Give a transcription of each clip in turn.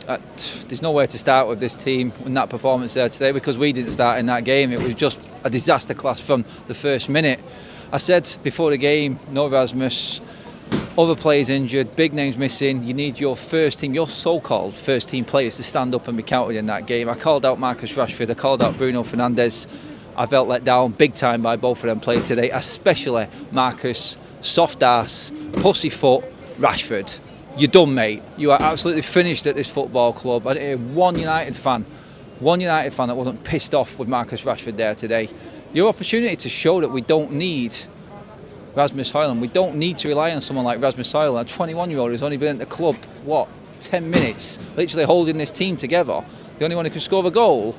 There's nowhere to start with this team in that performance there today, because we didn't start in that game. It was just a disaster class from the first minute. I said before the game, no Rasmus, other players injured, big names missing. You need your first team, your so-called first team players to stand up and be counted in that game. I called out Marcus Rashford, I called out Bruno Fernandes. I felt let down big time by both of them players today, especially Marcus, soft ass, pussyfoot Rashford. You're done, mate. You are absolutely finished at this football club. I didn't hear one United fan that wasn't pissed off with Marcus Rashford there today. Your opportunity to show that we don't need Rasmus Højlund. We don't need to rely on someone like Rasmus Højlund, a 21-year-old who's only been at the club, 10 minutes, literally holding this team together. The only one who can score a goal.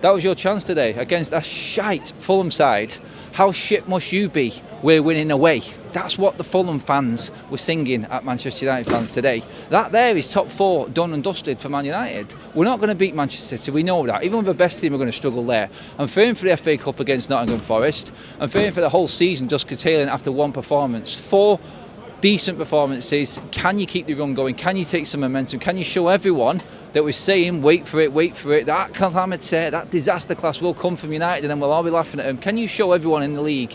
That was your chance today against a shite Fulham side. How shit must you be? We're winning away. That's what the Fulham fans were singing at Manchester United fans today. That there is top 4 done and dusted for Man United. We're not going to beat Manchester City, we know that. Even with the best team, we're going to struggle there. I'm fearing for the FA Cup against Nottingham Forest. I'm fearing for the whole season just curtailing after one performance. 4 decent performances. Can you keep the run going? Can you take some momentum? Can you show everyone that we're saying, wait for it, that calamity, that disaster class will come from United and then we'll all be laughing at them? Can you show everyone in the league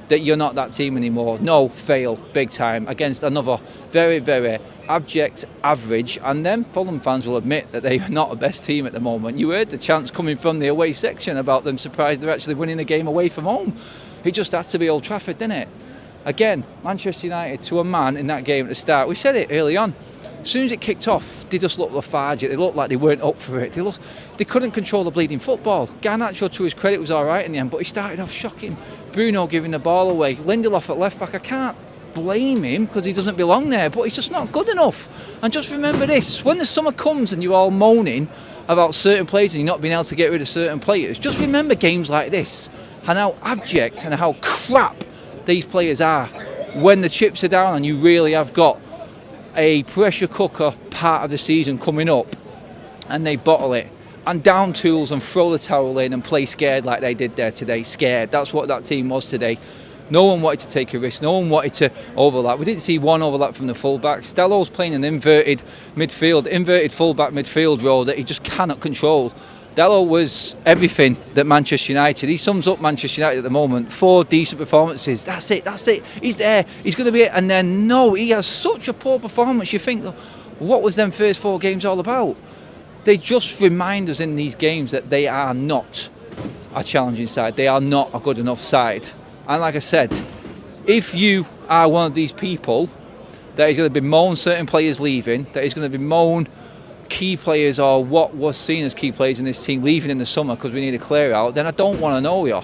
that you're not that team anymore? No, fail big time against another very, very abject average. And then Fulham fans will admit that they are not the best team at the moment. You heard the chants coming from the away section about them surprised they're actually winning the game away from home. It just had to be Old Trafford, didn't it? Again, Manchester United to a man in that game at the start. We said it early on. As soon as it kicked off, they just looked lethargic. They looked like they weren't up for it. They couldn't control the bleeding football. Garnacho, to his credit, was all right in the end, but he started off shocking. Bruno giving the ball away. Lindelof at left back. I can't blame him because he doesn't belong there, but he's just not good enough. And just remember this, when the summer comes and you're all moaning about certain players and you're not being able to get rid of certain players, just remember games like this and how abject and how crap these players are when the chips are down and you really have got a pressure cooker part of the season coming up and they bottle it and down tools and throw the towel in and play scared like they did there today. Scared. That's what that team was today. No one wanted to take a risk. No one wanted to overlap. We didn't see one overlap from the full-backs. Stello's playing an inverted full-back midfield role that he just cannot control. Dello was everything that Manchester United. He sums up Manchester United at the moment. 4 decent performances. That's it. He's there. He's going to be it. And then, no, he has such a poor performance. You think, what was them first 4 games all about? They just remind us in these games that they are not a challenging side. They are not a good enough side. And like I said, if you are one of these people that is going to bemoan certain players leaving, that is going to bemoan key players or what was seen as key players in this team leaving in the summer because we need a clear out, then I don't want to know you.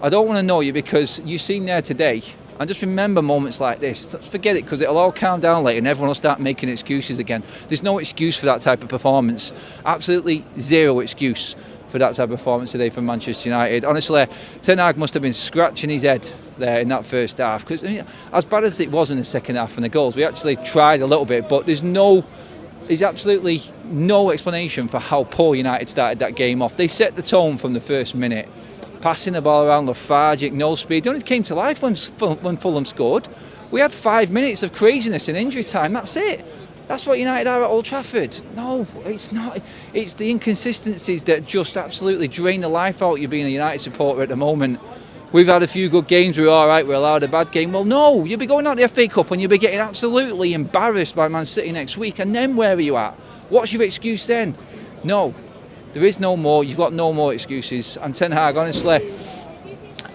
I don't want to know you because you've seen there today. And just remember moments like this. Forget it, because it'll all calm down later and everyone will start making excuses again. There's no excuse for that type of performance. Absolutely zero excuse for that type of performance today from Manchester United. Honestly, Ten Hag must have been scratching his head there in that first half, because as bad as it was in the second half and the goals, we actually tried a little bit, but there's absolutely no explanation for how poor United started that game off. They set the tone from the first minute, passing the ball around, lethargic, no speed. It only came to life when Fulham scored. We had 5 minutes of craziness in injury time. That's it. That's what United are at Old Trafford. No, it's not. It's the inconsistencies that just absolutely drain the life out of you being a United supporter at the moment. We've had a few good games, we're all right, we're allowed a bad game. Well, no, you'll be going out the FA Cup and you'll be getting absolutely embarrassed by Man City next week. And then where are you at? What's your excuse then? No, there is no more. You've got no more excuses. And Ten Hag, honestly,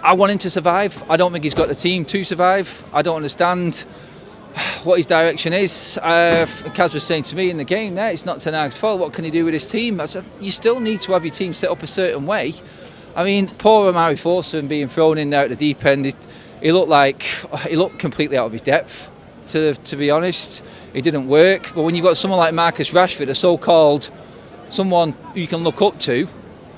I want him to survive. I don't think he's got the team to survive. I don't understand what his direction is. Kaz was saying to me in the game there, it's not Ten Hag's fault. What can he do with his team? I said, you still need to have your team set up a certain way. I mean, poor Amari Forson being thrown in there at the deep end, he looked completely out of his depth, to be honest. It didn't work. But when you've got someone like Marcus Rashford, a so-called someone who you can look up to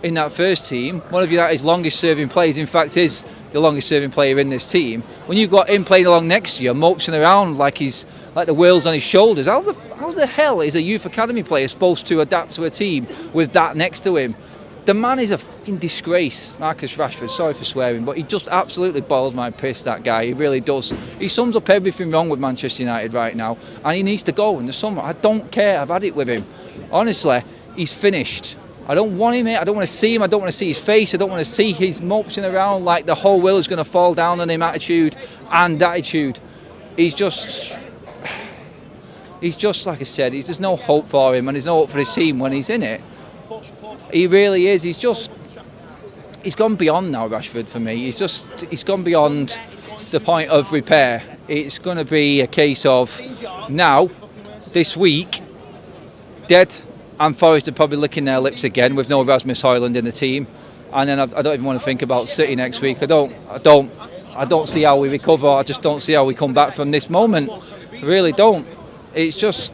in that first team, one of United's longest serving players, in fact is the longest serving player in this team, when you've got him playing along next to you, mopsing around like the wheels on his shoulders, how the hell is a youth academy player supposed to adapt to a team with that next to him? The man is a fucking disgrace, Marcus Rashford. Sorry for swearing, but he just absolutely boils my piss, that guy. He really does. He sums up everything wrong with Manchester United right now, and he needs to go in the summer. I don't care. I've had it with him. honestly, he's finished. I don't want him here. I don't want to see him. I don't want to see his face. I don't want to see his moping around like the whole world is going to fall down on him attitude and attitude. He's just like I said, there's no hope for him, and there's no hope for his team when he's in it. He really is. He's gone beyond now, Rashford, for me. He's gone beyond the point of repair. It's going to be a case of now, this week, Dead and Forest are probably licking their lips again with no Rasmus Højlund in the team, and then I don't even want to think about City next week. I don't see how we recover. I just don't see how we come back from this moment. I really don't. It's just,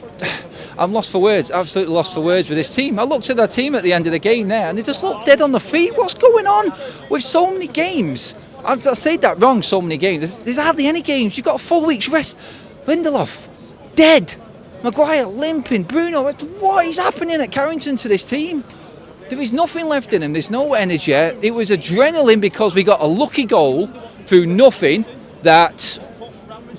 I'm lost for words, absolutely lost for words with this team. I looked at their team at the end of the game there, and they just looked dead on the feet. What's going on with so many games? I said that wrong, so many games. There's hardly any games. You've got a full week's rest. Lindelof, dead. Maguire limping, Bruno, what is happening at Carrington to this team? There is nothing left in him, there's no energy. It was adrenaline because we got a lucky goal through nothing that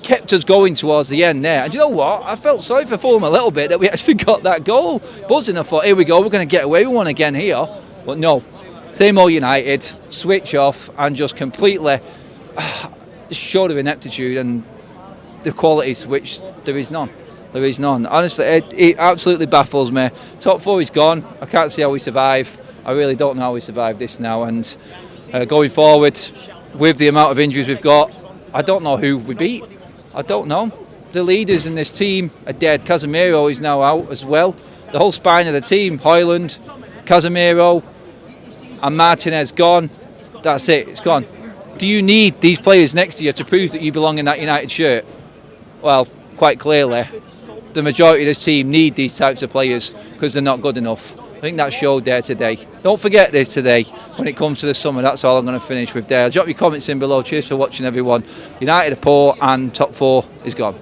kept us going towards the end there. And you know what? I felt sorry for Fulham a little bit that we actually got that goal. Buzzing, I thought, here we go, we're going to get away with one again here. But no, same old United, switch off and just completely show their ineptitude and the qualities which there is none. There is none. Honestly, it absolutely baffles me. Top four is gone. I can't see how we survive. I really don't know how we survive this now. And going forward, with the amount of injuries we've got, I don't know who we beat. I don't know. The leaders in this team are dead. Casemiro is now out as well. The whole spine of the team, Højlund, Casemiro, and Martinez gone. That's it. It's gone. Do you need these players next to you to prove that you belong in that United shirt? Well, quite clearly, the majority of this team need these types of players because they're not good enough. I think that showed there today. Don't forget this today when it comes to the summer. That's all I'm going to finish with there. Drop your comments in below. Cheers for watching, everyone. United are poor and top four is gone.